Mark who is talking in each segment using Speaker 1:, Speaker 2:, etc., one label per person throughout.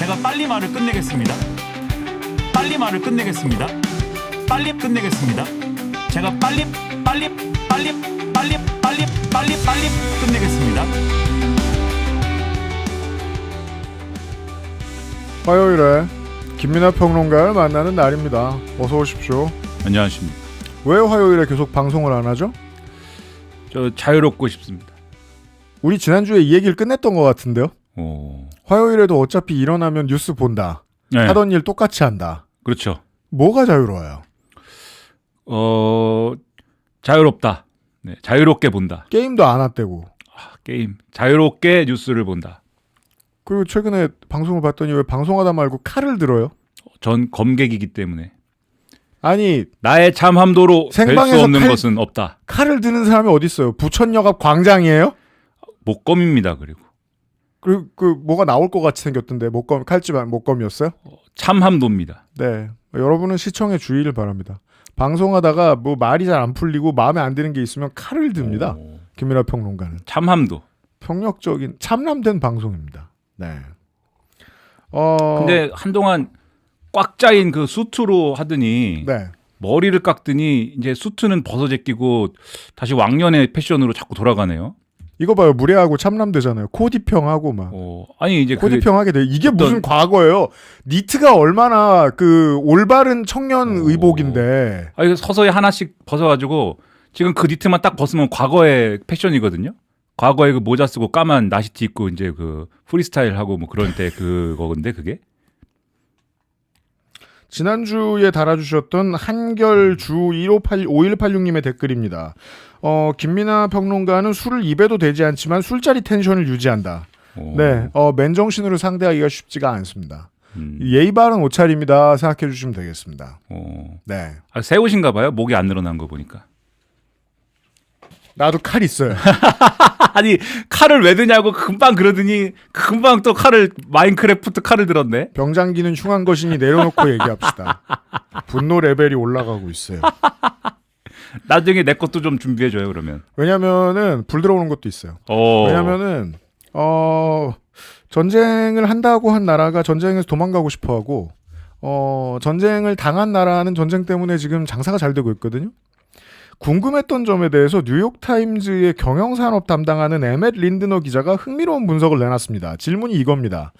Speaker 1: 제가 빨리 말을 끝내겠습니다. 빨리 말을 끝내겠습니다. 빨리 끝내겠습니다. 제가 빨리 끝내겠습니다.
Speaker 2: 화요일에 김민하 평론가를 만나는 날입니다. 어서 오십시오.
Speaker 3: 안녕하십니까.
Speaker 2: 왜 화요일에 계속 방송을 안 하죠?
Speaker 3: 저 자유롭고 싶습니다.
Speaker 2: 우리 지난주에 이 얘기를 끝냈던 것 같은데요. 화요일에도 어차피 일어나면 뉴스 본다.
Speaker 3: 네.
Speaker 2: 하던 일 똑같이 한다.
Speaker 3: 그렇죠.
Speaker 2: 뭐가 자유로워요?
Speaker 3: 자유롭다. 네, 자유롭게 본다.
Speaker 2: 게임도 안 왔대고.
Speaker 3: 게임. 자유롭게 뉴스를 본다.
Speaker 2: 그리고 최근에 방송을 봤더니 왜 방송하다 말고 칼을 들어요?
Speaker 3: 전 검객이기 때문에
Speaker 2: 아니
Speaker 3: 나의 참함도로 될 수
Speaker 2: 생방에서
Speaker 3: 없는 것은 없다.
Speaker 2: 칼을 드는 사람이 어디 있어요? 부천역 앞 광장이에요?
Speaker 3: 목검입니다. 그리고
Speaker 2: 그 뭐가 나올 것 같이 생겼던데 목검 칼집 목검이었어요?
Speaker 3: 참함도입니다.
Speaker 2: 네. 여러분은 시청에 주의를 바랍니다. 방송하다가 뭐 말이 잘 안 풀리고 마음에 안 드는 게 있으면 칼을 듭니다. 김민하 평론가는.
Speaker 3: 참함도.
Speaker 2: 폭력적인 참람된 방송입니다. 네.
Speaker 3: 근데 한동안 꽉 짜인 그 수트로 하더니
Speaker 2: 네.
Speaker 3: 머리를 깎더니 이제 수트는 벗어제끼고 다시 왕년의 패션으로 자꾸 돌아가네요.
Speaker 2: 이거 봐요. 무례하고 참람되잖아요. 코디평하고 막.
Speaker 3: 아니 이제
Speaker 2: 코디평하게 돼. 이게 무슨 과거예요? 니트가 얼마나 그 올바른 청년 의복인데.
Speaker 3: 이거 서서히 하나씩 벗어가지고 지금 그 니트만 딱 벗으면 과거의 패션이거든요. 과거에 그 모자 쓰고 까만 나시티 입고 이제 그 프리스타일 하고 뭐 그런 때 그거건데 그게.
Speaker 2: 지난주에 달아주셨던 한결주 5186님의 댓글입니다. 김민하 평론가는 술을 입에도 되지 않지만 술자리 텐션을 유지한다. 네, 맨정신으로 상대하기가 쉽지가 않습니다. 예의 바른 옷차림이다 생각해 주시면 되겠습니다. 네.
Speaker 3: 새 옷인가 봐요. 목이 안 늘어난 거 보니까.
Speaker 2: 나도 칼 있어요.
Speaker 3: 아니 칼을 왜 드냐고 금방 그러더니 금방 또 칼을 마인크래프트 칼을 들었네.
Speaker 2: 병장기는 흉한 것이니 내려놓고 얘기합시다. 분노 레벨이 올라가고 있어요.
Speaker 3: 나중에 내 것도 좀 준비해줘요 그러면.
Speaker 2: 왜냐면은 불 들어오는 것도 있어요. 왜냐면은 전쟁을 한다고 한 나라가 전쟁에서 도망가고 싶어하고 전쟁을 당한 나라는 전쟁 때문에 지금 장사가 잘 되고 있거든요. 궁금했던 점에 대해서 뉴욕타임즈의 경영산업 담당하는 에멧 린드너 기자가 흥미로운 분석을 내놨습니다. 질문이 이겁니다.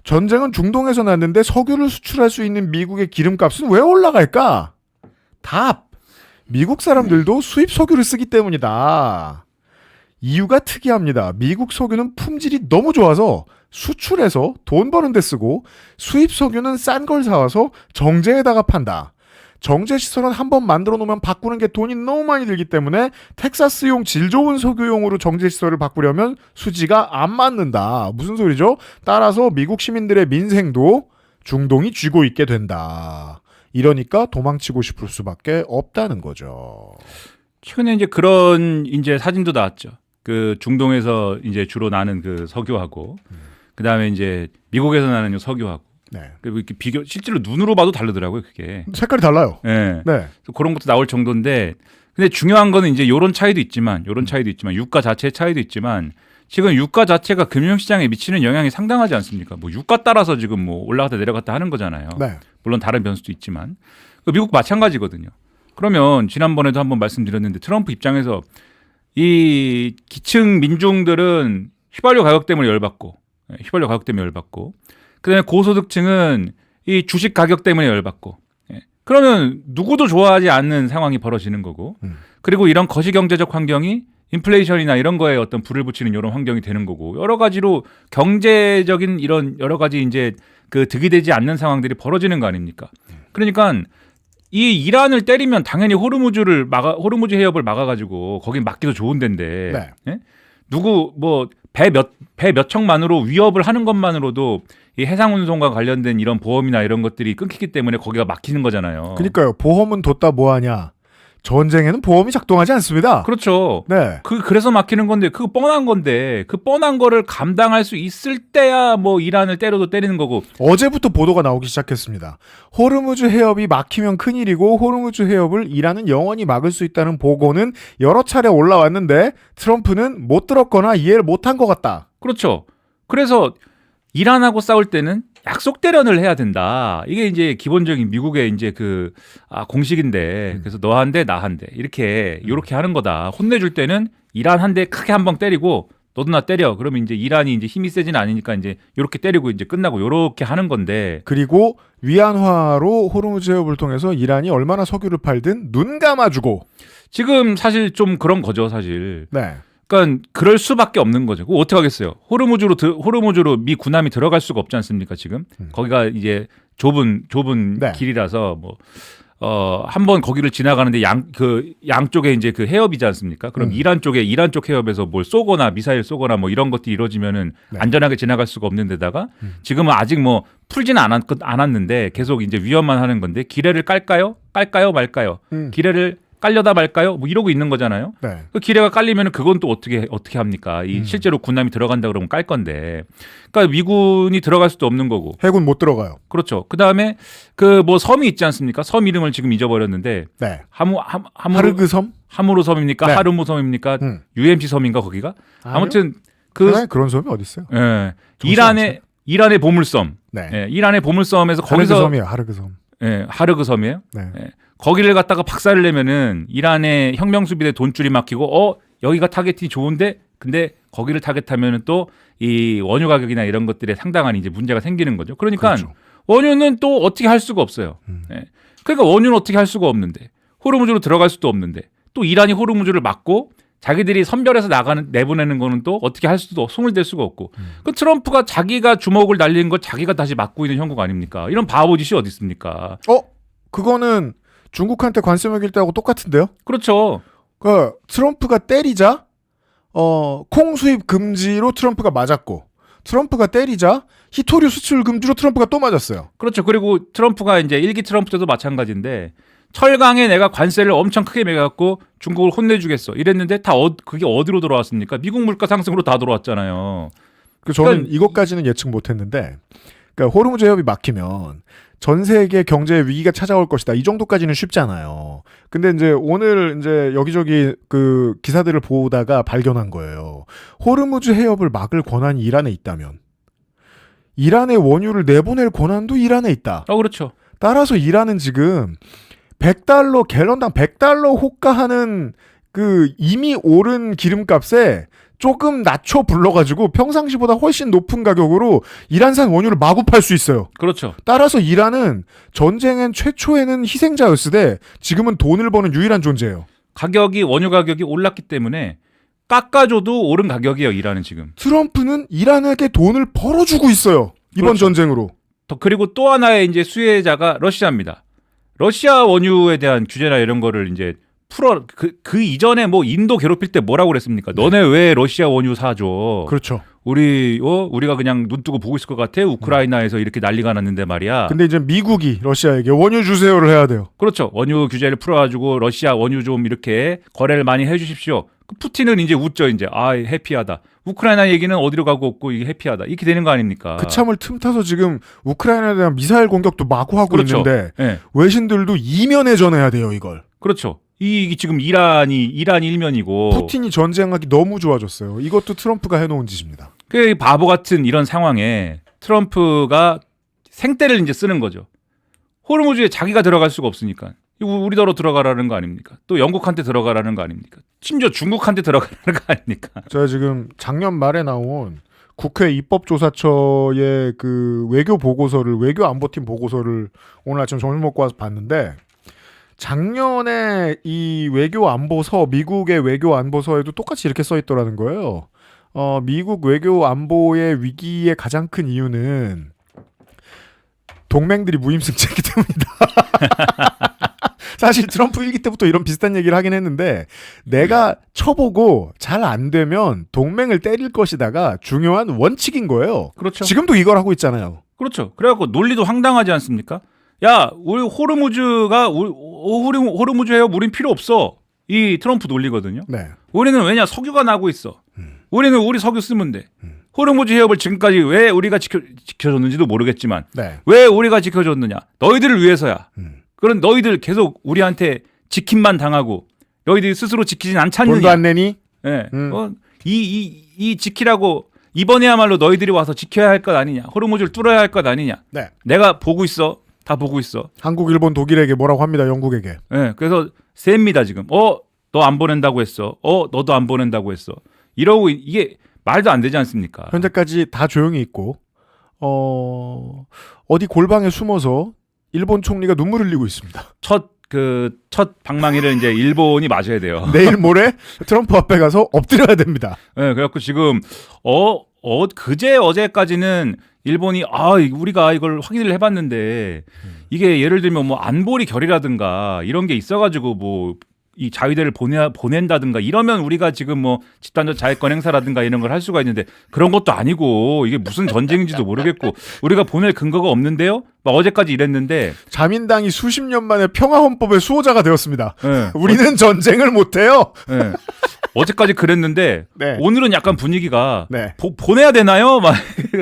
Speaker 2: 전쟁은 중동에서 났는데 석유를 수출할 수 있는 미국의 기름값은 왜 올라갈까? 답! 미국 사람들도 수입 석유를 쓰기 때문이다. 이유가 특이합니다. 미국 석유는 품질이 너무 좋아서 수출해서 돈 버는 데 쓰고 수입 석유는 싼 걸 사와서 정제에다가 판다. 정제시설은 한번 만들어 놓으면 바꾸는 게 돈이 너무 많이 들기 때문에 텍사스용 질 좋은 석유용으로 정제시설을 바꾸려면 수지가 안 맞는다. 무슨 소리죠? 따라서 미국 시민들의 민생도 중동이 쥐고 있게 된다. 이러니까 도망치고 싶을 수밖에 없다는 거죠.
Speaker 3: 최근에 이제 그런 이제 사진도 나왔죠. 그 중동에서 이제 주로 나는 그 석유하고 그 다음에 이제 미국에서 나는 석유하고.
Speaker 2: 네.
Speaker 3: 그리고 이렇게 비교 실제로 눈으로 봐도 다르더라고요 그게.
Speaker 2: 색깔이 달라요.
Speaker 3: 네.
Speaker 2: 네.
Speaker 3: 그런 것도 나올 정도인데, 근데 중요한 거는 이제 요런 차이도 있지만, 유가 자체의 차이도 있지만, 지금 유가 자체가 금융시장에 미치는 영향이 상당하지 않습니까? 뭐 유가 따라서 지금 뭐 올라갔다 내려갔다 하는 거잖아요.
Speaker 2: 네.
Speaker 3: 물론 다른 변수도 있지만, 미국 마찬가지거든요. 그러면 지난번에도 한번 말씀드렸는데 트럼프 입장에서 이 기층 민중들은 휘발유 가격 때문에 열받고, 그다음에 고소득층은 이 주식 가격 때문에 열받고, 그러면 누구도 좋아하지 않는 상황이 벌어지는 거고, 그리고 이런 거시경제적 환경이 인플레이션이나 이런 거에 어떤 불을 붙이는 이런 환경이 되는 거고, 여러 가지로 경제적인 이런 여러 가지 이제 그 득이 되지 않는 상황들이 벌어지는 거 아닙니까? 그러니까 이 이란을 때리면 당연히 호르무즈 해협을 막아가지고 거긴 막기도 좋은 데인데,
Speaker 2: 네.
Speaker 3: 누구 뭐 배 몇 척만으로 위협을 하는 것만으로도 이 해상 운송과 관련된 이런 보험이나 이런 것들이 끊기기 때문에 거기가 막히는 거잖아요.
Speaker 2: 그러니까요. 보험은 뒀다 뭐하냐. 전쟁에는 보험이 작동하지 않습니다.
Speaker 3: 그렇죠.
Speaker 2: 네.
Speaker 3: 그래서 막히는 건데, 그거 뻔한 건데, 그 뻔한 거를 감당할 수 있을 때야 뭐 이란을 때려도 때리는 거고.
Speaker 2: 어제부터 보도가 나오기 시작했습니다. 호르무즈 해협이 막히면 큰일이고 호르무즈 해협을 이란은 영원히 막을 수 있다는 보고는 여러 차례 올라왔는데 트럼프는 못 들었거나 이해를 못한 것 같다.
Speaker 3: 그렇죠. 그래서 이란하고 싸울 때는 약속 대련을 해야 된다. 이게 이제 기본적인 미국의 이제 공식인데 그래서 너 한 대 나 한 대 이렇게 하는 거다. 혼내줄 때는 이란 한 대 크게 한 방 때리고 너도 나 때려. 그러면 이제 이란이 이제 힘이 세진 않으니까 이제 이렇게 때리고 이제 끝나고 요렇게 하는 건데.
Speaker 2: 그리고 위안화로 호르무즈 해협을 통해서 이란이 얼마나 석유를 팔든 눈 감아주고.
Speaker 3: 지금 사실 좀 그런 거죠, 사실.
Speaker 2: 네.
Speaker 3: 그러니까 그럴 수밖에 없는 거죠. 그거 어떻게 하겠어요? 호르무즈로 미 군함이 들어갈 수가 없지 않습니까, 지금? 거기가 이제 좁은
Speaker 2: 네.
Speaker 3: 길이라서 한번 거기를 지나가는데 양쪽에 이제 그 해협이지 않습니까? 그럼 이란 쪽 해협에서 뭘 쏘거나 미사일 쏘거나 뭐 이런 것들이 이루어지면은
Speaker 2: 네.
Speaker 3: 안전하게 지나갈 수가 없는 데다가 지금은 아직 뭐 풀지는 않았는데 계속 이제 위험만 하는 건데 기뢰를 깔까요 말까요? 기뢰를 깔려다 말까요? 뭐 이러고 있는 거잖아요.
Speaker 2: 네.
Speaker 3: 그 기뢰가 깔리면 그건 또 어떻게 합니까? 실제로 군함이 들어간다 그러면 깔 건데. 그러니까 미군이 들어갈 수도 없는 거고.
Speaker 2: 해군 못 들어가요.
Speaker 3: 그렇죠. 그다음에 섬이 있지 않습니까? 섬 이름을 지금 잊어버렸는데.
Speaker 2: 네.
Speaker 3: 하르그
Speaker 2: 섬?
Speaker 3: 하무르 섬입니까?
Speaker 2: 네.
Speaker 3: 하르무 섬입니까? UMC 섬인가 거기가? 아무튼
Speaker 2: 그런 섬이 어디 있어요?
Speaker 3: 예. 이란의 보물섬.
Speaker 2: 네.
Speaker 3: 예, 이란의 보물섬에서
Speaker 2: 하르그
Speaker 3: 거기서
Speaker 2: 섬이에요. 하르그 섬.
Speaker 3: 예, 하르그 섬이에요.
Speaker 2: 네.
Speaker 3: 예. 거기를 갖다가 박살을 내면은 이란의 혁명수비대 돈줄이 막히고 여기가 타겟이 좋은데 근데 거기를 타겟하면은 또 이 원유 가격이나 이런 것들에 상당한 이제 문제가 생기는 거죠. 그러니까
Speaker 2: 그렇죠.
Speaker 3: 원유는 또 어떻게 할 수가 없어요. 예. 그러니까 원유는 어떻게 할 수가 없는데 호르무즈로 들어갈 수도 없는데 또 이란이 호르무즈를 막고 자기들이 선별해서 내보내는 거는 또 어떻게 할 수도 손을 댈 수가 없고 그 트럼프가 자기가 주먹을 날리는 걸 자기가 다시 막고 있는 형국 아닙니까? 이런 바보짓이 어디 있습니까?
Speaker 2: 그거는 중국한테 관세 매길 때하고 똑같은데요?
Speaker 3: 그렇죠.
Speaker 2: 트럼프가 때리자, 콩 수입 금지로 트럼프가 맞았고, 트럼프가 때리자, 히토류 수출 금지로 트럼프가 또 맞았어요.
Speaker 3: 그렇죠. 그리고 트럼프가 이제 1기 트럼프 때도 마찬가지인데, 철강에 내가 관세를 엄청 크게 매갖고 중국을 혼내주겠어. 이랬는데 그게 어디로 돌아왔습니까? 미국 물가 상승으로 다 돌아왔잖아요.
Speaker 2: 저는 이것까지는 예측 못했는데, 그러니까 호르무즈 해협이 막히면 전 세계 경제 위기가 찾아올 것이다. 이 정도까지는 쉽잖아요. 근데 이제 오늘 이제 여기저기 그 기사들을 보다가 발견한 거예요. 호르무즈 해협을 막을 권한이 이란에 있다면 이란의 원유를 내보낼 권한도 이란에 있다.
Speaker 3: 그렇죠.
Speaker 2: 따라서 이란은 지금 $100 갤런당 $100 호가하는 그 이미 오른 기름값에 조금 낮춰 불러가지고 평상시보다 훨씬 높은 가격으로 이란산 원유를 마구 팔 수 있어요.
Speaker 3: 그렇죠.
Speaker 2: 따라서 이란은 전쟁엔 최초에는 희생자였으되 지금은 돈을 버는 유일한 존재예요.
Speaker 3: 원유 가격이 올랐기 때문에 깎아줘도 오른 가격이에요. 이란은 지금.
Speaker 2: 트럼프는 이란에게 돈을 벌어주고 있어요. 이번
Speaker 3: 그렇죠.
Speaker 2: 전쟁으로.
Speaker 3: 그리고 또 하나의 이제 수혜자가 러시아입니다. 러시아 원유에 대한 규제나 이런 거를 이제 그 이전에 뭐 인도 괴롭힐 때 뭐라고 그랬습니까? 너네 왜 러시아 원유 사줘?
Speaker 2: 그렇죠.
Speaker 3: 우리가 그냥 눈 뜨고 보고 있을 것 같아? 우크라이나에서 이렇게 난리가 났는데 말이야.
Speaker 2: 근데 이제 미국이 러시아에게 원유 주세요를 해야 돼요.
Speaker 3: 그렇죠. 원유 규제를 풀어가지고 러시아 원유 좀 이렇게 거래를 많이 해주십시오. 푸틴은 이제 웃죠. 이제 해피하다. 우크라이나 얘기는 어디로 가고 없고 이게 해피하다. 이렇게 되는 거 아닙니까?
Speaker 2: 그 참을 틈타서 지금 우크라이나에 대한 미사일 공격도 마구 하고
Speaker 3: 그렇죠.
Speaker 2: 있는데
Speaker 3: 네.
Speaker 2: 외신들도 이면에 전해야 돼요. 이걸.
Speaker 3: 그렇죠. 이게 지금 이란 일면이고
Speaker 2: 푸틴이 전쟁하기 너무 좋아졌어요. 이것도 트럼프가 해놓은 짓입니다.
Speaker 3: 그 바보 같은 이런 상황에 트럼프가 생떼를 이제 쓰는 거죠. 호르무즈에 자기가 들어갈 수가 없으니까 우리더러 들어가라는 거 아닙니까? 또 영국한테 들어가라는 거 아닙니까? 심지어 중국한테 들어가라는 거 아닙니까?
Speaker 2: 제가 지금 작년 말에 나온 국회 입법조사처의 그 외교안보팀 보고서를 오늘 아침 점심 먹고 와서 봤는데 작년에 이 외교안보서, 미국의 외교안보서에도 똑같이 이렇게 써 있더라는 거예요. 미국 외교안보의 위기의 가장 큰 이유는 동맹들이 무임승차이기 때문이다. 사실 트럼프 1기 때부터 이런 비슷한 얘기를 하긴 했는데 내가 쳐보고 잘 안 되면 동맹을 때릴 것이다가 중요한 원칙인 거예요.
Speaker 3: 그렇죠.
Speaker 2: 지금도 이걸 하고 있잖아요.
Speaker 3: 그렇죠. 그래갖고 논리도 황당하지 않습니까? 야, 우리 호르무즈 해협 우린 필요 없어. 이 트럼프 논리거든요.
Speaker 2: 네.
Speaker 3: 우리는 왜냐 석유가 나고 있어. 우리는 우리 석유 쓰면 돼. 호르무즈 해협을 지금까지 왜 우리가 지켜줬는지도 모르겠지만
Speaker 2: 네.
Speaker 3: 왜 우리가 지켜줬느냐? 너희들을 위해서야. 그런 너희들 계속 우리한테 지킴만 당하고 너희들이 스스로 지키진 않잖느냐?
Speaker 2: 돈도 안 내니?
Speaker 3: 네. 이 지키라고 이번에야말로 너희들이 와서 지켜야 할 것 아니냐. 호르무즈를 뚫어야 할 것 아니냐.
Speaker 2: 네.
Speaker 3: 내가 보고 있어. 다 보고 있어.
Speaker 2: 한국, 일본, 독일에게 뭐라고 합니다. 영국에게.
Speaker 3: 네, 그래서 셉니다 지금. 너 안 보낸다고 했어. 너도 안 보낸다고 했어. 이러고 이게 말도 안 되지 않습니까?
Speaker 2: 현재까지 다 조용히 있고 어디 골방에 숨어서 일본 총리가 눈물을 흘리고 있습니다.
Speaker 3: 첫 방망이를 이제 일본이 맞아야 돼요.
Speaker 2: 내일 모레 트럼프 앞에 가서 엎드려야 됩니다.
Speaker 3: 네, 그래갖고 지금 그제 어제까지는 일본이 우리가 이걸 확인을 해봤는데 이게 예를 들면 뭐 안보리 결의라든가 이런 게 있어가지고 뭐 이 자위대를 보낸다든가 이러면 우리가 지금 뭐 집단적 자위권 행사라든가 이런 걸 할 수가 있는데 그런 것도 아니고 이게 무슨 전쟁인지도 모르겠고 우리가 보낼 근거가 없는데요. 막 어제까지 이랬는데
Speaker 2: 자민당이 수십 년 만에 평화헌법의 수호자가 되었습니다.
Speaker 3: 네.
Speaker 2: 우리는 전쟁을 못해요.
Speaker 3: 네. 어제까지 그랬는데
Speaker 2: 네.
Speaker 3: 오늘은 약간 분위기가
Speaker 2: 네.
Speaker 3: 보내야 되나요? 막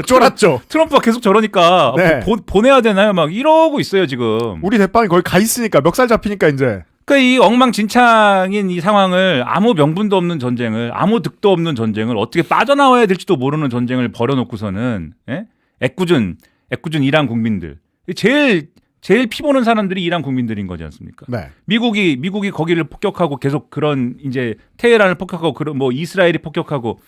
Speaker 2: 쫄았죠.
Speaker 3: 트럼프가 계속 저러니까
Speaker 2: 네.
Speaker 3: 보내야 되나요? 막 이러고 있어요 지금.
Speaker 2: 우리 대빵이 거기 가 있으니까 멱살 잡히니까 이제.
Speaker 3: 그러니까 이 엉망진창인 이 상황을 아무 명분도 없는 전쟁을 아무 득도 없는 전쟁을 어떻게 빠져나와야 될지도 모르는 전쟁을 벌여놓고서는 애꿎은 이란 국민들 제일 피보는 사람들이 이란 국민들인 거지 않습니까?
Speaker 2: 네.
Speaker 3: 미국이 거기를 폭격하고 계속 그런 이제 테헤란을 폭격하고 그런 뭐 이스라엘이 폭격하고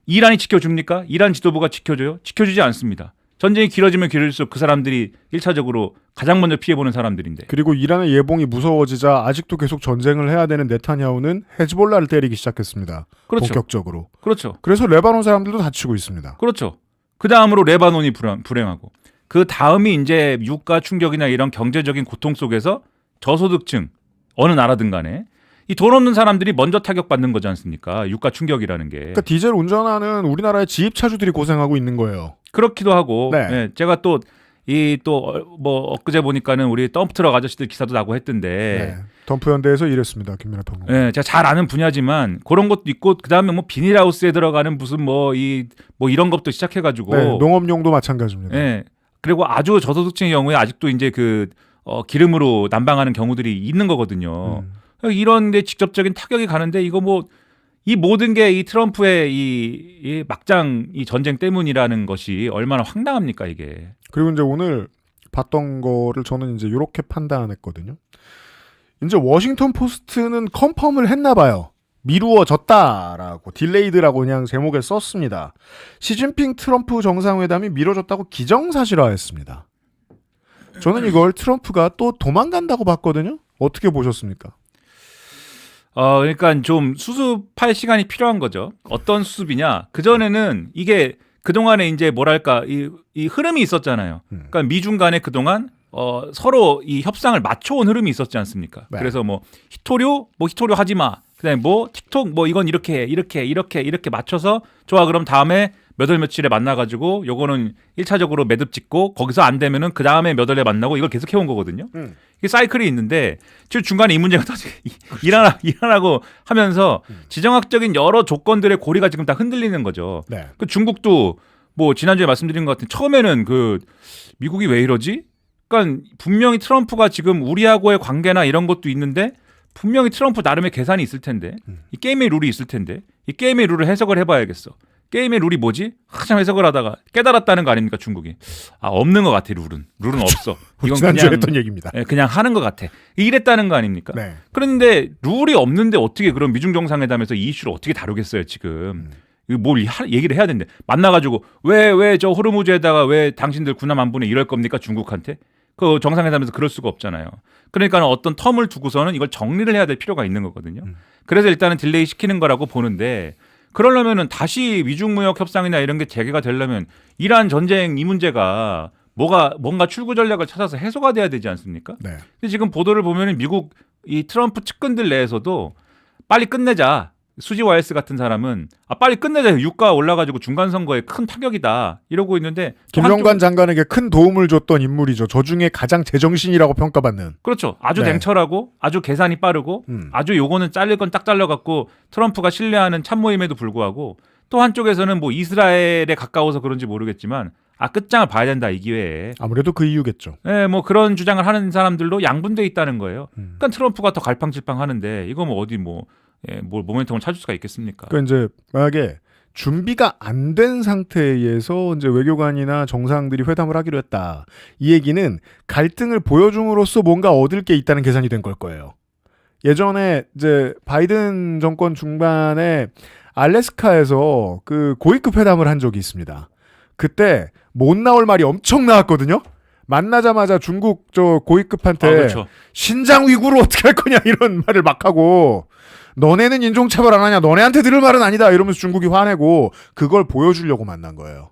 Speaker 3: 이란이 지켜줍니까? 이란 지도부가 지켜줘요? 지켜주지 않습니다. 전쟁이 길어지면 길어질수록 그 사람들이 1차적으로 가장 먼저 피해보는 사람들인데.
Speaker 2: 그리고 이란의 예봉이 무서워지자 아직도 계속 전쟁을 해야 되는 네타냐후는 헤즈볼라를 때리기 시작했습니다.
Speaker 3: 그렇죠.
Speaker 2: 본격적으로.
Speaker 3: 그렇죠.
Speaker 2: 그래서 레바논 사람들도 다치고 있습니다.
Speaker 3: 그렇죠. 그 다음으로 레바논이 불행하고 그 다음이 이제 유가 충격이나 이런 경제적인 고통 속에서 저소득층 어느 나라든 간에 이 돈 없는 사람들이 먼저 타격받는 거지 않습니까? 유가 충격이라는 게.
Speaker 2: 그러니까 디젤 운전하는 우리나라의 지입차주들이 고생하고 있는 거예요.
Speaker 3: 그렇기도 하고.
Speaker 2: 네.
Speaker 3: 네, 제가 또 엊그제 보니까는 우리 덤프트럭 아저씨들 기사도 나고 했던데.
Speaker 2: 네. 덤프 현대에서 일했습니다. 김민하 평론.
Speaker 3: 네, 제가 잘 아는 분야지만 그런 것도 있고 그다음에 뭐 비닐하우스에 들어가는 무슨 뭐 이런 것도 시작해가지고.
Speaker 2: 네, 농업용도 마찬가지입니다.
Speaker 3: 네. 그리고 아주 저소득층의 경우에 아직도 이제 기름으로 난방하는 경우들이 있는 거거든요. 이런 데 직접적인 타격이 가는데 이거 뭐 이 모든 게 이 트럼프의 이 막장 이 전쟁 때문이라는 것이 얼마나 황당합니까 이게.
Speaker 2: 그리고 이제 오늘 봤던 거를 저는 이제 이렇게 판단했거든요. 이제 워싱턴 포스트는 컨펌을 했나 봐요. 미루어졌다라고 딜레이드라고 그냥 제목에 썼습니다. 시진핑 트럼프 정상회담이 미뤄졌다고 기정사실화했습니다. 저는 이걸 트럼프가 또 도망간다고 봤거든요. 어떻게 보셨습니까?
Speaker 3: 그러니까 좀 수습할 시간이 필요한 거죠. 어떤 수습이냐? 그전에는 이게 그동안에 이제 뭐랄까 이 흐름이 있었잖아요. 그러니까 미중 간에 그동안 서로 이 협상을 맞춰온 흐름이 있었지 않습니까?
Speaker 2: 네.
Speaker 3: 그래서 뭐 히토류 하지 마. 그다음에 뭐 틱톡 뭐 이건 이렇게 맞춰서 좋아 그럼 다음에 몇 월 며칠에 만나가지고 요거는 1차적으로 매듭 짓고 거기서 안 되면은 그 다음에 몇 월에 만나고 이걸 계속 해온 거거든요. 이게 사이클이 있는데 지금 중간에 이 문제가 터지 일어나고 하면서 지정학적인 여러 조건들의 고리가 지금 다 흔들리는 거죠.
Speaker 2: 네.
Speaker 3: 그 중국도 뭐 지난주에 말씀드린 것 같은 처음에는 미국이 왜 이러지? 그러니까 분명히 트럼프가 지금 우리하고의 관계나 이런 것도 있는데 분명히 트럼프 나름의 계산이 있을 텐데 이 게임의 룰이 있을 텐데 이 게임의 룰을 해석을 해봐야겠어. 게임의 룰이 뭐지? 한참 해석을 하다가 깨달았다는 거 아닙니까 중국이? 없는 것 같아 룰은 없어. 이건
Speaker 2: 지난주에
Speaker 3: 그냥
Speaker 2: 했던 얘기입니다.
Speaker 3: 그냥 하는 것 같아. 이랬다는 거 아닙니까?
Speaker 2: 네.
Speaker 3: 그런데 룰이 없는데 어떻게 그런 미중 정상회담에서 이 이슈를 어떻게 다루겠어요 지금? 뭘 얘기를 해야 되는데 만나가지고 왜 저 호르무즈에다가 왜 당신들 군함 안 보내 이럴 겁니까 중국한테? 그 정상회담에서 그럴 수가 없잖아요. 그러니까 어떤 텀을 두고서는 이걸 정리를 해야 될 필요가 있는 거거든요. 그래서 일단은 딜레이 시키는 거라고 보는데 그러려면은 다시 미중무역 협상이나 이런 게 재개가 되려면 이란 전쟁 이 문제가 뭔가 출구 전략을 찾아서 해소가 돼야 되지 않습니까?
Speaker 2: 네.
Speaker 3: 근데 지금 보도를 보면은 미국 이 트럼프 측근들 내에서도 빨리 끝내자. 수지 와이스 같은 사람은 빨리 끝내자. 유가 올라가지고 중간 선거에 큰 타격이다 이러고 있는데
Speaker 2: 김정관 장관에게 큰 도움을 줬던 인물이죠. 저 중에 가장 제정신이라고 평가받는.
Speaker 3: 그렇죠. 아주
Speaker 2: 네.
Speaker 3: 냉철하고 아주 계산이 빠르고 아주 요거는 잘릴 건 딱 잘라갖고 트럼프가 신뢰하는 참모임에도 불구하고 또 한쪽에서는 뭐 이스라엘에 가까워서 그런지 모르겠지만 끝장을 봐야 된다 이 기회에.
Speaker 2: 아무래도 그 이유겠죠.
Speaker 3: 네, 뭐 그런 주장을 하는 사람들도 양분돼 있다는 거예요. 그러니까 트럼프가 더 갈팡질팡하는데 이거 뭐 어디 뭘 모멘텀을 찾을 수가 있겠습니까?
Speaker 2: 그러니까 이제 만약에 준비가 안 된 상태에서 이제 외교관이나 정상들이 회담을 하기로 했다. 이 얘기는 갈등을 보여줌으로써 뭔가 얻을 게 있다는 계산이 된 걸 거예요. 예전에 이제 바이든 정권 중반에 알래스카에서 그 고위급 회담을 한 적이 있습니다. 그때 못 나올 말이 엄청 나왔거든요. 만나자마자 중국 저 고위급한테
Speaker 3: 그렇죠.
Speaker 2: 신장 위구르 어떻게 할 거냐 이런 말을 막 하고 너네는 인종차별 안 하냐 너네한테 들을 말은 아니다 이러면서 중국이 화내고 그걸 보여주려고 만난 거예요.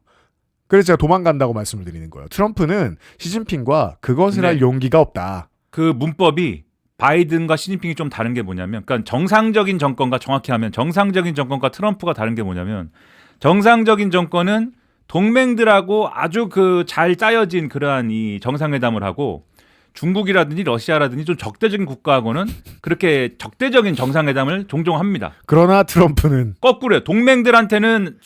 Speaker 2: 그래서 제가 도망간다고 말씀을 드리는 거예요. 트럼프는 시진핑과 그것을 할 용기가 없다.
Speaker 3: 그 문법이 바이든과 시진핑이 좀 다른 게 뭐냐면, 그러니까 정상적인 정권과 정확히 하면 정상적인 정권과 트럼프가 다른 게 뭐냐면, 정상적인 정권은 동맹들하고 아주 그 잘 짜여진 그러한 이 정상회담을 하고, 중국이라든지 러시아라든지 좀 적대적인 국가하고는 그렇게 적대적인 정상회담을 종종 합니다.
Speaker 2: 그러나 트럼프는
Speaker 3: 거꾸로요. 동맹들한테는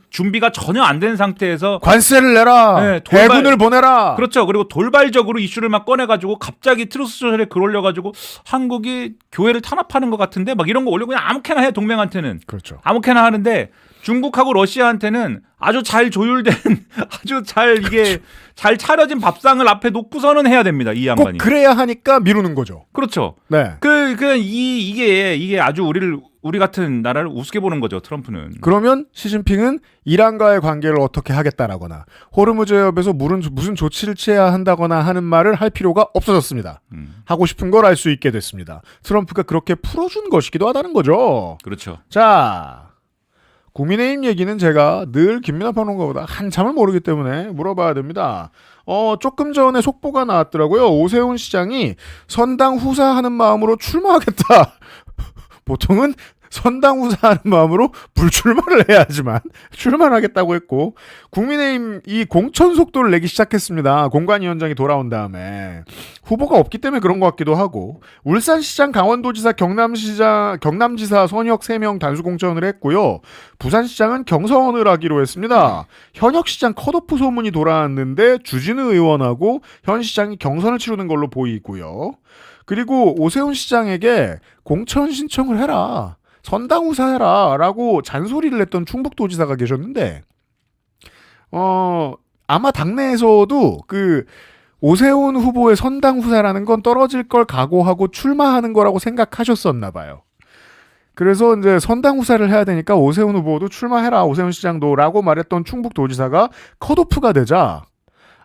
Speaker 3: 준비가 전혀 안 된 상태에서
Speaker 2: 관세를 내라.
Speaker 3: 네,
Speaker 2: 해군을 보내라.
Speaker 3: 그렇죠. 그리고 돌발적으로 이슈를 막 꺼내가지고 갑자기 트루스 소셜에 글 올려가지고 한국이 교회를 탄압하는 것 같은데 막 이런 거 올리고 그냥 아무렇게나 해. 동맹한테는.
Speaker 2: 그렇죠.
Speaker 3: 아무렇게나 하는데 중국하고 러시아한테는 아주 잘 조율된 아주 잘 이게
Speaker 2: 그렇죠.
Speaker 3: 잘 차려진 밥상을 앞에 놓고서는 해야 됩니다. 이
Speaker 2: 꼭
Speaker 3: 양반이.
Speaker 2: 그래야 하니까 미루는 거죠.
Speaker 3: 그렇죠.
Speaker 2: 네.
Speaker 3: 이게 아주 우리 같은 나라를 우습게 보는 거죠. 트럼프는.
Speaker 2: 그러면 시진핑은 이란과의 관계를 어떻게 하겠다라거나 호르무즈 해협에서 무슨 조치를 취해야 한다거나 하는 말을 할 필요가 없어졌습니다. 하고 싶은 걸 알 수 있게 됐습니다. 트럼프가 그렇게 풀어준 것이기도 하다는 거죠.
Speaker 3: 그렇죠.
Speaker 2: 자, 국민의힘 얘기는 제가 늘 김민하 평론가보다 한참을 모르기 때문에 물어봐야 됩니다. 조금 전에 속보가 나왔더라고요. 오세훈 시장이 선당 후사하는 마음으로 출마하겠다. 보통은 선당 후사하는 마음으로 불출마를 해야지만 출마하겠다고 했고, 국민의힘 이 공천 속도를 내기 시작했습니다. 공관위원장이 돌아온 다음에 후보가 없기 때문에 그런 것 같기도 하고, 울산시장, 강원도지사, 경남지사 선역 3명 단수 공천을 했고요. 부산시장은 경선을 하기로 했습니다. 현역 시장 컷오프 소문이 돌아왔는데 주진우 의원하고 현 시장이 경선을 치르는 걸로 보이고요. 그리고 오세훈 시장에게 공천 신청을 해라. 선당 후사해라 라고 잔소리를 했던 충북도지사가 계셨는데, 아마 당내에서도 그 오세훈 후보의 선당 후사라는 건 떨어질 걸 각오하고 출마하는 거라고 생각하셨었나 봐요. 그래서 이제 선당 후사를 해야 되니까 오세훈 후보도 출마해라, 오세훈 시장도 라고 말했던 충북도지사가 컷오프가 되자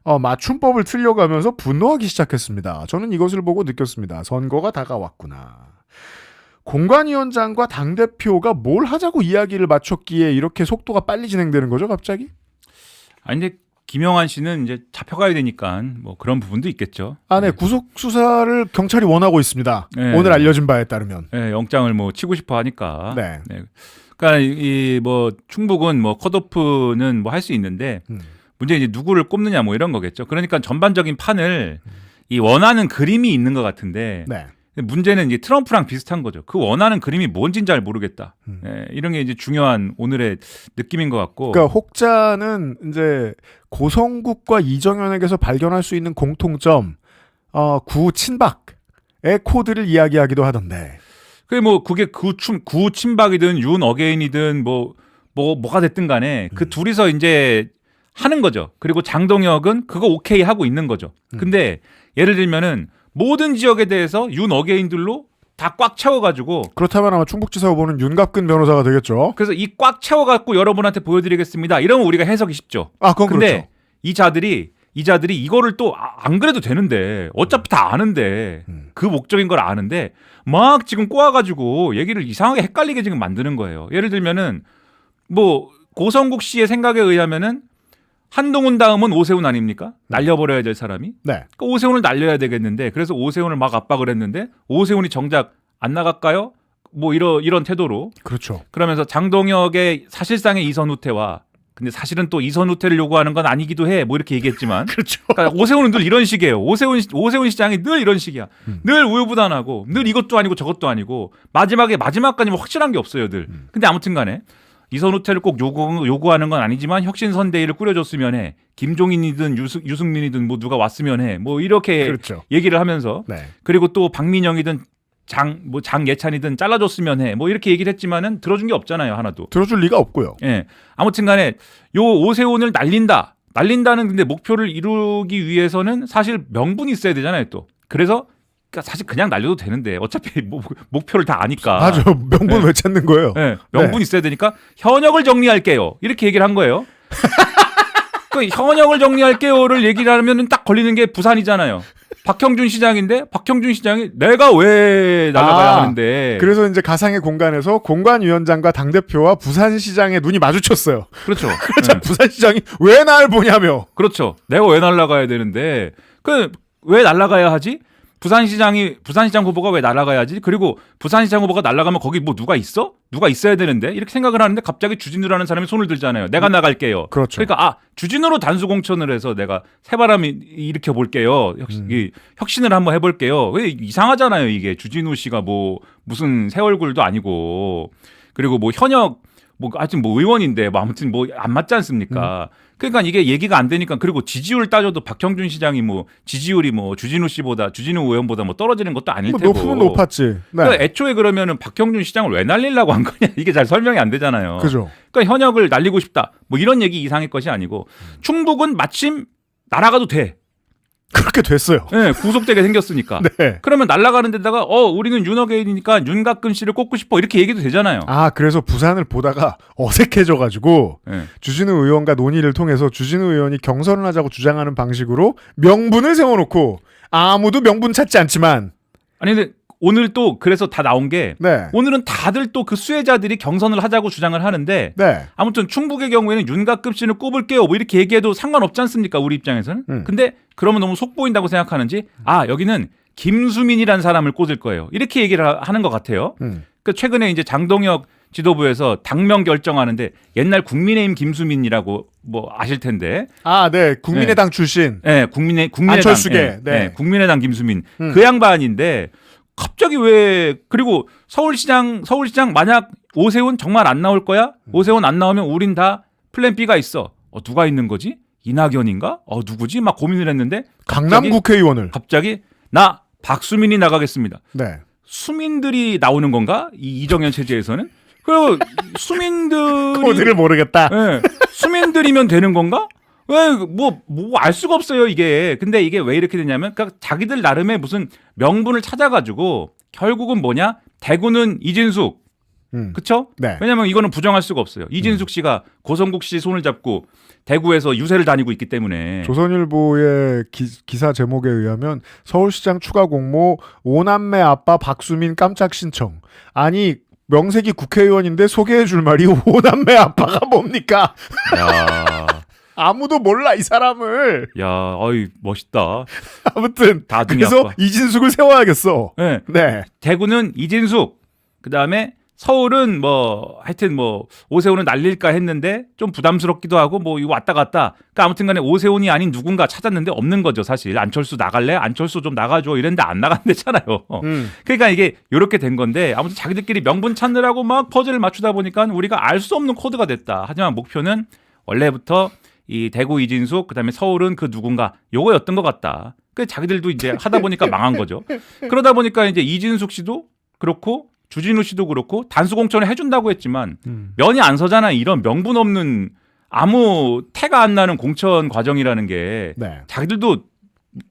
Speaker 2: 맞춤법을 틀려가면서 분노하기 시작했습니다. 저는 이것을 보고 느꼈습니다. 선거가 다가왔구나. 공관위원장과 당대표가 뭘 하자고 이야기를 맞췄기에 이렇게 속도가 빨리 진행되는 거죠, 갑자기?
Speaker 3: 아니, 근데 김영환 씨는 이제 잡혀가야 되니까 뭐 그런 부분도 있겠죠.
Speaker 2: 네. 구속 수사를 경찰이 원하고 있습니다.
Speaker 3: 네.
Speaker 2: 오늘 알려진 바에 따르면.
Speaker 3: 네, 영장을 뭐 치고 싶어 하니까.
Speaker 2: 네.
Speaker 3: 그러니까 이 뭐 충북은 뭐 컷오프는 뭐 할 수 있는데 문제는 이제 누구를 꼽느냐 뭐 이런 거겠죠. 그러니까 전반적인 판을 이 원하는 그림이 있는 것 같은데.
Speaker 2: 네.
Speaker 3: 문제는 이제 트럼프랑 비슷한 거죠. 그 원하는 그림이 뭔지는 잘 모르겠다. 이런 게 이제 중요한 오늘의 느낌인 것 같고.
Speaker 2: 그러니까 혹자는 이제 고성국과 이정현에게서 발견할 수 있는 공통점, 구친박의 코드를 이야기하기도 하던데.
Speaker 3: 그게 구친박이든 윤 어게인이든 뭐가 됐든 간에 그 둘이서 이제 하는 거죠. 그리고 장동혁은 그거 오케이 하고 있는 거죠. 근데 예를 들면은 모든 지역에 대해서 윤 어게인들로 다 꽉 채워가지고.
Speaker 2: 그렇다면 아마 충북지사 후보는 윤갑근 변호사가 되겠죠.
Speaker 3: 그래서 이 꽉 채워갖고 여러분한테 보여드리겠습니다. 이러면 우리가 해석이 쉽죠.
Speaker 2: 그건
Speaker 3: 근데
Speaker 2: 그렇죠.
Speaker 3: 이 자들이 이거를 또 안 그래도 되는데 어차피 다 아는데 그 목적인 걸 아는데 막 지금 꼬아가지고 얘기를 이상하게 헷갈리게 지금 만드는 거예요. 예를 들면은 뭐 고성국 씨의 생각에 의하면은 한동훈 다음은 오세훈 아닙니까? 날려버려야 될 사람이.
Speaker 2: 네.
Speaker 3: 그러니까 오세훈을 날려야 되겠는데 그래서 오세훈을 막 압박을 했는데 오세훈이 정작 안 나갈까요? 뭐 이런 태도로.
Speaker 2: 그렇죠.
Speaker 3: 그러면서 장동혁의 사실상의 이선 후퇴와 근데 사실은 또 이선 후퇴를 요구하는 건 아니기도 해. 뭐 이렇게 얘기했지만.
Speaker 2: 그렇죠.
Speaker 3: 그러니까 오세훈은 늘 이런 식이에요. 오세훈 시장이 늘 이런 식이야. 늘 우유부단하고 늘 이것도 아니고 저것도 아니고 마지막까지 뭐 확실한 게 없어요, 늘. 근데 아무튼 간에 이선 후퇴를 꼭 요구하는 건 아니지만 혁신선대위를 꾸려줬으면 해. 김종인이든 유승민이든 뭐 누가 왔으면 해. 뭐 이렇게
Speaker 2: 그렇죠.
Speaker 3: 얘기를 하면서
Speaker 2: 네.
Speaker 3: 그리고 또 박민영이든 장예찬이든 잘라줬으면 해. 뭐 이렇게 얘기를 했지만은 들어준 게 없잖아요, 하나도.
Speaker 2: 들어줄 리가 없고요.
Speaker 3: 예. 아무튼간에 요 오세훈을 날린다는 근데 목표를 이루기 위해서는 사실 명분이 있어야 되잖아요, 또. 그래서 그러니까 사실 그냥 날려도 되는데 어차피 목표를 다 아니까.
Speaker 2: 맞아. 명분 왜 찾는 거예요?
Speaker 3: 네, 명분이 있어야 되니까 현역을 정리할게요. 이렇게 얘기를 한 거예요. 그 현역을 정리할게요를 얘기를 하면은 딱 걸리는 게 부산이잖아요. 박형준 시장인데 박형준 시장이 내가 왜 날아가야 하는데.
Speaker 2: 그래서 이제 가상의 공간에서 공관위원장과 당대표와 부산시장의 눈이 마주쳤어요.
Speaker 3: 그렇죠.
Speaker 2: 그렇죠.
Speaker 3: 네.
Speaker 2: 부산시장이 왜 날 보냐며.
Speaker 3: 그렇죠. 내가 왜 날아가야 되는데 왜 날아가야 하지? 부산시장 후보가 왜 날아가야지? 그리고 부산시장 후보가 날아가면 거기 뭐 누가 있어? 누가 있어야 되는데 이렇게 생각을 하는데 갑자기 주진우라는 사람이 손을 들잖아요. 내가 나갈게요.
Speaker 2: 그렇죠.
Speaker 3: 그러니까 주진우로 단수 공천을 해서 내가 새바람이 일으켜 볼게요. 혁신을 한번 해볼게요. 왜 이상하잖아요. 이게 주진우 씨가 뭐 무슨 새 얼굴도 아니고 그리고 뭐 현역 뭐 하여튼 뭐 의원인데 뭐 아무튼 뭐 안 맞지 않습니까? 그러니까 이게 얘기가 안 되니까 그리고 지지율 따져도 박형준 시장이 뭐 지지율이 뭐 주진우 의원보다 뭐 떨어지는 것도 아닐 테고.
Speaker 2: 높으면 높았지. 네.
Speaker 3: 그러니까 애초에 그러면은 박형준 시장을 왜 날리려고 한 거냐 이게 잘 설명이 안 되잖아요.
Speaker 2: 그죠.
Speaker 3: 그러니까 현역을 날리고 싶다 뭐 이런 얘기 이상의 것이 아니고 충북은 마침 날아가도 돼.
Speaker 2: 그렇게 됐어요.
Speaker 3: 네, 구속되게 생겼으니까.
Speaker 2: 네.
Speaker 3: 그러면 날아가는 데다가 우리는 윤호개인이니까 윤가끔 씨를 꼽고 싶어 이렇게 얘기도 되잖아요.
Speaker 2: 아, 그래서 부산을 보다가 어색해져가지고
Speaker 3: 네.
Speaker 2: 주진우 의원과 논의를 통해서 주진우 의원이 경선을 하자고 주장하는 방식으로 명분을 세워놓고 아무도 명분 찾지 않지만
Speaker 3: 아니 근데 오늘 또 그래서 다 나온 게
Speaker 2: 네.
Speaker 3: 오늘은 다들 또 그 수혜자들이 경선을 하자고 주장을 하는데
Speaker 2: 네.
Speaker 3: 아무튼 충북의 경우에는 윤가끔 씨를 꼽을게요 뭐 이렇게 얘기해도 상관없지 않습니까 우리 입장에서는. 근데 그러면 너무 속 보인다고 생각하는지 여기는 김수민이라는 사람을 꽂을 거예요 이렇게 얘기를 하는 것 같아요. 그 최근에 이제 장동혁 지도부에서 당명 결정하는데 옛날 국민의힘 김수민이라고 뭐 아실 텐데.
Speaker 2: 아, 네. 국민의당 출신.
Speaker 3: 네, 국민의당.
Speaker 2: 안철수계. 네.
Speaker 3: 국민의당 김수민. 그 양반인데 갑자기 왜 그리고 서울시장 만약 오세훈 정말 안 나올 거야? 오세훈 안 나오면 우린 다 플랜 B가 있어. 누가 있는 거지? 이낙연인가? 누구지? 막 고민을 했는데
Speaker 2: 강남 국회의원을
Speaker 3: 갑자기 나 박수민이 나가겠습니다.
Speaker 2: 네.
Speaker 3: 수민들이 나오는 건가? 이 이정현 체제에서는? 그리고
Speaker 2: 코드를 모르겠다.
Speaker 3: 네, 수민들이면 되는 건가? 왜 뭐 알 수가 없어요 이게. 근데 이게 왜 이렇게 되냐면 그러니까 자기들 나름의 무슨 명분을 찾아가지고 결국은 뭐냐? 대구는 이진숙, 그렇죠?
Speaker 2: 네.
Speaker 3: 왜냐하면 이거는 부정할 수가 없어요. 이진숙 씨가 고성국 씨 손을 잡고 대구에서 유세를 다니고 있기 때문에.
Speaker 2: 조선일보의 기사 제목에 의하면 서울시장 추가 공모 5남매 아빠 박수민 깜짝 신청. 아니 명색이 국회의원인데 소개해줄 말이 5남매 아빠가 뭡니까?
Speaker 3: 야.
Speaker 2: 아무도 몰라 이 사람을.
Speaker 3: 야, 어이 멋있다.
Speaker 2: 아무튼 그래서
Speaker 3: 아빠.
Speaker 2: 이진숙을 세워야겠어.
Speaker 3: 네.
Speaker 2: 네.
Speaker 3: 대구는 이진숙. 그다음에 서울은 뭐 하여튼 뭐 오세훈은 날릴까 했는데 좀 부담스럽기도 하고 뭐 이거 왔다 갔다. 그러니까 아무튼간에 오세훈이 아닌 누군가 찾았는데 없는 거죠 사실. 안철수 나갈래? 안철수 좀 나가줘 이랬는데 안 나간댔잖아요. 그러니까 이게 이렇게 된 건데 아무튼 자기들끼리 명분 찾느라고 막 퍼즐을 맞추다 보니까 우리가 알 수 없는 코드가 됐다. 하지만 목표는 원래부터 이 대구 이진숙 그다음에 서울은 그 누군가 요거였던 것 같다. 그 자기들도 이제 하다 보니까 망한 거죠. 그러다 보니까 이제 이진숙 씨도 그렇고 주진우 씨도 그렇고 단수 공천을 해준다고 했지만 면이 안 서잖아. 이런 명분 없는 아무 태가 안 나는 공천 과정이라는 게
Speaker 2: 네.
Speaker 3: 자기들도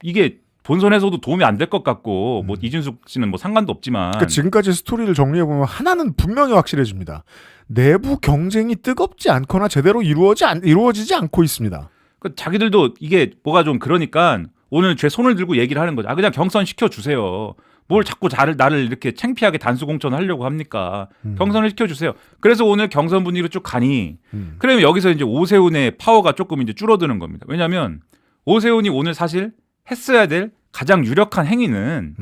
Speaker 3: 이게 본선에서도 도움이 안 될 것 같고 뭐 이진숙 씨는 뭐 상관도 없지만
Speaker 2: 그러니까 지금까지 스토리를 정리해 보면 하나는 분명히 확실해집니다. 내부 경쟁이 뜨겁지 않거나 제대로 이루어지지 않고 있습니다.
Speaker 3: 그 자기들도 이게 뭐가 좀 그러니까 오늘 제 손을 들고 얘기를 하는 거죠. 그냥 경선 시켜주세요. 뭘 자꾸 나를 이렇게 창피하게 단수 공천하려고 합니까? 경선을 시켜주세요. 그래서 오늘 경선 분위기로 쭉 가니 그러면 여기서 이제 오세훈의 파워가 조금 이제 줄어드는 겁니다. 왜냐하면 오세훈이 오늘 사실 했어야 될 가장 유력한 행위는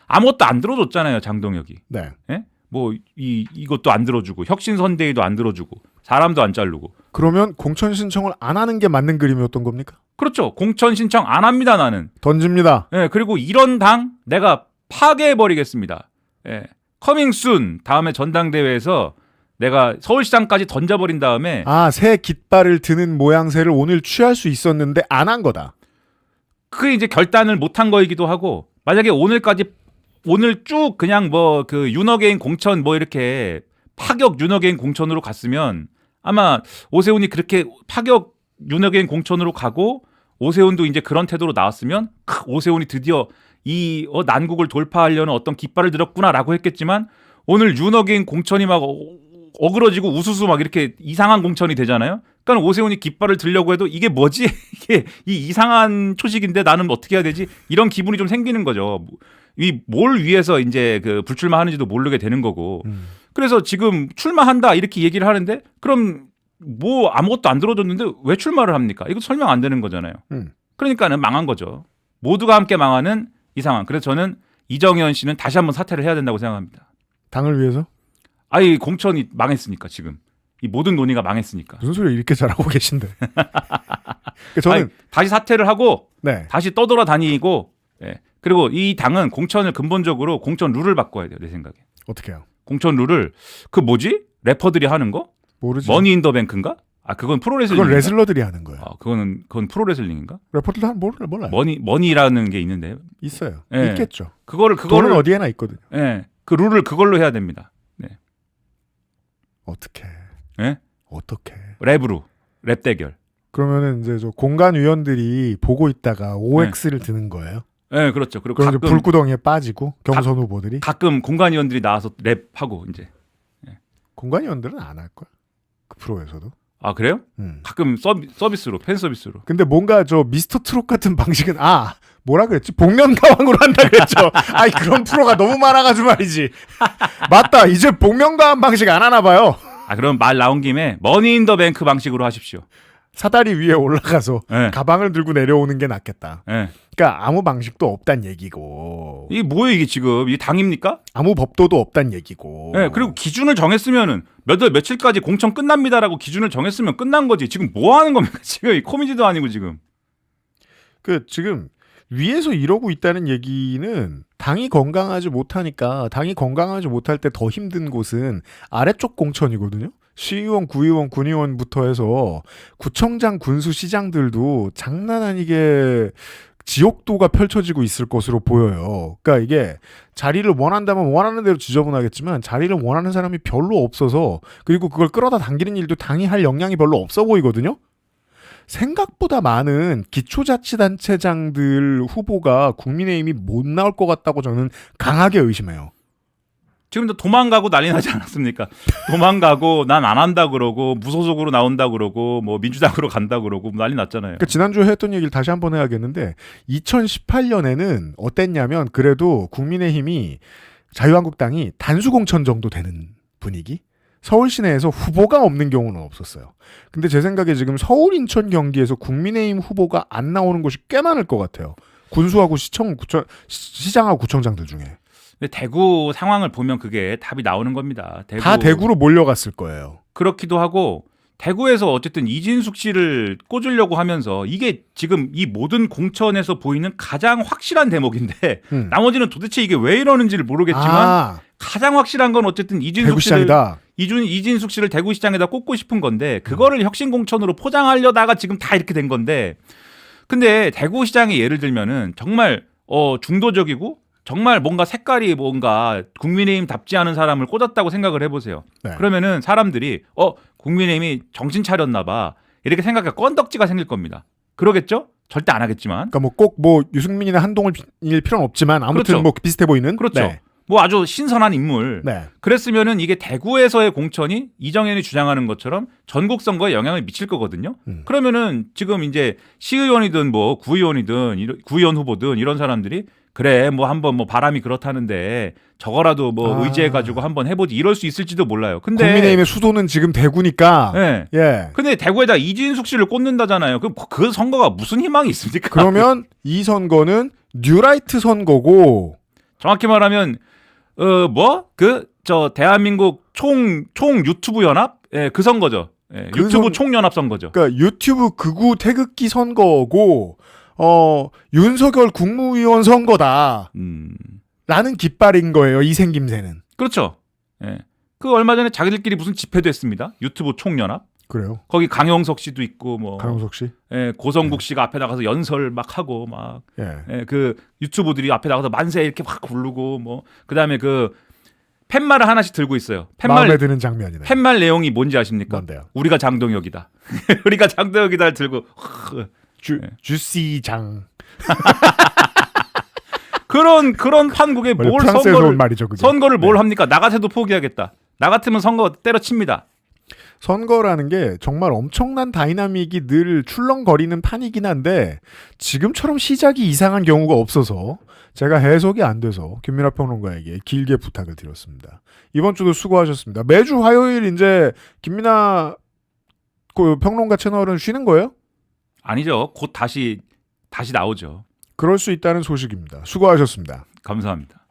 Speaker 3: 아무것도 안 들어줬잖아요. 장동혁이.
Speaker 2: 네.
Speaker 3: 예? 뭐 이것도 안 들어주고 혁신선대위도 안 들어주고 사람도 안 자르고.
Speaker 2: 그러면 공천 신청을 안 하는 게 맞는 그림이었던 겁니까?
Speaker 3: 그렇죠. 공천 신청 안 합니다 나는.
Speaker 2: 던집니다.
Speaker 3: 예, 그리고 이런 당 내가 파괴해버리겠습니다. 예. 커밍순 다음에 전당대회에서 내가 서울시장까지 던져버린 다음에
Speaker 2: 새 깃발을 드는 모양새를 오늘 취할 수 있었는데 안 한 거다.
Speaker 3: 그게 이제 결단을 못한 거이기도 하고 만약에 오늘까지 오늘 쭉 그냥 뭐 그 윤어게인 공천 뭐 이렇게 파격 윤어게인 공천으로 갔으면 아마 오세훈이 그렇게 파격 윤어게인 공천으로 가고 오세훈도 이제 그런 태도로 나왔으면 오세훈이 드디어 이 난국을 돌파하려는 어떤 깃발을 들었구나라고 했겠지만 오늘 윤어게인 공천이 막 어그러지고 우수수 막 이렇게 이상한 공천이 되잖아요. 그러니까 오세훈이 깃발을 들려고 해도 이게 뭐지? 이게 이 이상한 초식인데 나는 어떻게 해야 되지? 이런 기분이 좀 생기는 거죠. 이 뭘 위해서 이제 그 불출마하는지도 모르게 되는 거고. 그래서 지금 출마한다 이렇게 얘기를 하는데 그럼 뭐 아무것도 안 들어줬는데 왜 출마를 합니까? 이거 설명 안 되는 거잖아요. 그러니까는 망한 거죠. 모두가 함께 망하는 이 상황. 그래서 저는 이정현 씨는 다시 한번 사퇴를 해야 된다고 생각합니다.
Speaker 2: 당을 위해서?
Speaker 3: 아니 공천이 망했으니까 지금 이 모든 논의가 망했으니까.
Speaker 2: 무슨 소리 이렇게 잘하고 계신데? 저는
Speaker 3: 아니, 다시 사퇴를 하고
Speaker 2: 네.
Speaker 3: 다시 떠돌아다니고 예. 그리고 이 당은 공천을 근본적으로 공천 룰을 바꿔야 돼요. 내 생각에.
Speaker 2: 어떻게요?
Speaker 3: 공천 룰을 그 뭐지? 래퍼들이 하는 거?
Speaker 2: 모르지.
Speaker 3: 머니 인 더 뱅크인가? 아 그건 프로레슬링.
Speaker 2: 그건 레슬러들이 하는 거예요.
Speaker 3: 아 그건 프로레슬링인가?
Speaker 2: 래퍼들도 몰라요.
Speaker 3: 머니라는 게 있는데.
Speaker 2: 있어요.
Speaker 3: 예.
Speaker 2: 있겠죠.
Speaker 3: 그거를
Speaker 2: 돈은 어디에나 있거든요.
Speaker 3: 예. 그 룰을 그걸로 해야 됩니다. 네.
Speaker 2: 어떻게?
Speaker 3: 예?
Speaker 2: 어떻게?
Speaker 3: 랩으로 랩 대결.
Speaker 2: 그러면은 이제 저 공간 위원들이 보고 있다가 OX를 드는 거예요.
Speaker 3: 예, 그렇죠. 그리고
Speaker 2: 그럼 이제
Speaker 3: 가끔
Speaker 2: 불구덩이에 빠지고 경선 후보들이
Speaker 3: 가끔 공관위원들이 나와서 랩하고 이제.
Speaker 2: 공간 위원들은 안 할 거야. 그 프로에서도.
Speaker 3: 아 그래요? 가끔 서비스로 팬 서비스로.
Speaker 2: 근데 뭔가 저 미스터 트롯 같은 방식은 뭐라 그랬지? 복면가왕으로 한다 그랬죠. 아이 그런 프로가 너무 많아가지고 말이지. 맞다. 이제 복면가왕 방식 안 하나 봐요.
Speaker 3: 아 그럼 말 나온 김에 머니 인 더 뱅크 방식으로 하십시오.
Speaker 2: 사다리 위에 올라가서
Speaker 3: 네.
Speaker 2: 가방을 들고 내려오는 게 낫겠다.
Speaker 3: 예.
Speaker 2: 그러니까 아무 방식도 없단 얘기고.
Speaker 3: 이게 뭐예요 이게 지금 이게 당입니까?
Speaker 2: 아무 법도도 없단 얘기고.
Speaker 3: 예. 그리고 기준을 정했으면은 몇 월 며칠까지 공천 끝납니다라고 기준을 정했으면 끝난 거지. 지금 뭐 하는 겁니까? 지금 이 코미디도 아니고 지금.
Speaker 2: 지금 위에서 이러고 있다는 얘기는 당이 건강하지 못하니까 당이 건강하지 못할 때 더 힘든 곳은 아래쪽 공천이거든요. 시의원, 구의원, 군의원부터 해서 구청장, 군수시장들도 장난 아니게 지옥도가 펼쳐지고 있을 것으로 보여요. 그러니까 이게 자리를 원한다면 원하는 대로 지저분하겠지만 자리를 원하는 사람이 별로 없어서 그리고 그걸 끌어다 당기는 일도 당이 할 역량이 별로 없어 보이거든요. 생각보다 많은 기초자치단체장들 후보가 국민의힘이 못 나올 것 같다고 저는 강하게 의심해요.
Speaker 3: 지금도 도망가고 난리 나지 않았습니까? 도망가고 난 안 한다 그러고 무소속으로 나온다 그러고 뭐 민주당으로 간다 그러고 난리 났잖아요.
Speaker 2: 그러니까 지난주에 했던 얘기를 다시 한번 해야겠는데 2018년에는 어땠냐면 그래도 국민의힘이 자유한국당이 단수공천 정도 되는 분위기? 서울 시내에서 후보가 없는 경우는 없었어요. 근데 제 생각에 지금 서울, 인천, 경기에서 국민의힘 후보가 안 나오는 곳이 꽤 많을 것 같아요. 군수하고 시장하고 구청장들 중에.
Speaker 3: 근데 대구 상황을 보면 그게 답이 나오는 겁니다.
Speaker 2: 다 대구로 몰려갔을 거예요.
Speaker 3: 그렇기도 하고 대구에서 어쨌든 이진숙 씨를 꽂으려고 하면서 이게 지금 이 모든 공천에서 보이는 가장 확실한 대목인데 나머지는 도대체 이게 왜 이러는지를 모르겠지만 가장 확실한 건 어쨌든 이진숙 씨를 이진숙 씨를 대구시장에다 꽂고 싶은 건데 그거를 혁신 공천으로 포장하려다가 지금 다 이렇게 된 건데 근데 대구시장의 예를 들면은 정말 중도적이고 정말 뭔가 색깔이 뭔가 국민의힘답지 않은 사람을 꽂았다고 생각을 해보세요.
Speaker 2: 네.
Speaker 3: 그러면은 사람들이 국민의힘이 정신 차렸나 봐 이렇게 생각해 건덕지가 생길 겁니다. 그러겠죠? 절대 안 하겠지만.
Speaker 2: 그러니까 꼭 유승민이나 한동훈일 필요는 없지만 아무튼
Speaker 3: 그렇죠.
Speaker 2: 비슷해 보이는.
Speaker 3: 그렇죠.
Speaker 2: 네.
Speaker 3: 뭐 아주 신선한 인물.
Speaker 2: 네.
Speaker 3: 그랬으면은 이게 대구에서의 공천이 이정현이 주장하는 것처럼 전국 선거에 영향을 미칠 거거든요. 그러면은 지금 이제 시의원이든 뭐 구의원이든 구의원 후보든 이런 사람들이 그래 뭐 한번 뭐 바람이 그렇다는데 저거라도 뭐 의지해가지고 한번 해보지 이럴 수 있을지도 몰라요. 근데
Speaker 2: 국민의힘의 수도는 지금 대구니까.
Speaker 3: 네.
Speaker 2: 예.
Speaker 3: 근데 대구에다 이진숙 씨를 꽂는다잖아요. 그 선거가 무슨 희망이 있습니까?
Speaker 2: 그러면 이 선거는 뉴라이트 선거고.
Speaker 3: 정확히 말하면 대한민국 총 유튜브 연합 그 선거죠. 유튜브 총연합 선거죠.
Speaker 2: 그러니까 유튜브 극우 태극기 선거고 윤석열 국무위원 선거다. 라는 깃발인 거예요. 이 생김새는.
Speaker 3: 그렇죠. 그 얼마 전에 자기들끼리 무슨 집회도 했습니다. 유튜브 총연합.
Speaker 2: 그래요.
Speaker 3: 거기 강용석 씨도 있고 뭐
Speaker 2: 강용석 씨.
Speaker 3: 예, 고성국 씨가 앞에 나가서 연설 막 하고 막
Speaker 2: 예.
Speaker 3: 예, 그 유튜브들이 앞에 나가서 만세 이렇게 막 부르고 뭐 그다음에 그 팻말을 하나씩 들고 있어요.
Speaker 2: 마음에 드는 장면이네.
Speaker 3: 팻말 내용이 뭔지 아십니까?
Speaker 2: 뭔데요?
Speaker 3: 우리가 장동혁이다. 우리가 장동혁이다를 들고
Speaker 2: 주시장.
Speaker 3: 그런 판국에 뭘
Speaker 2: 프랑스에서 온 말이죠, 그게.
Speaker 3: 선거를 뭘
Speaker 2: 네.
Speaker 3: 합니까? 나 같아도 포기하겠다. 나 같으면 선거 때려칩니다.
Speaker 2: 선거라는 게 정말 엄청난 다이나믹이 늘 출렁거리는 판이긴 한데 지금처럼 시작이 이상한 경우가 없어서 제가 해석이 안 돼서 김민하 평론가에게 길게 부탁을 드렸습니다. 이번 주도 수고하셨습니다. 매주 화요일 이제 김민하 그 평론가 채널은 쉬는 거예요?
Speaker 3: 아니죠. 곧 다시 나오죠.
Speaker 2: 그럴 수 있다는 소식입니다. 수고하셨습니다.
Speaker 3: 감사합니다.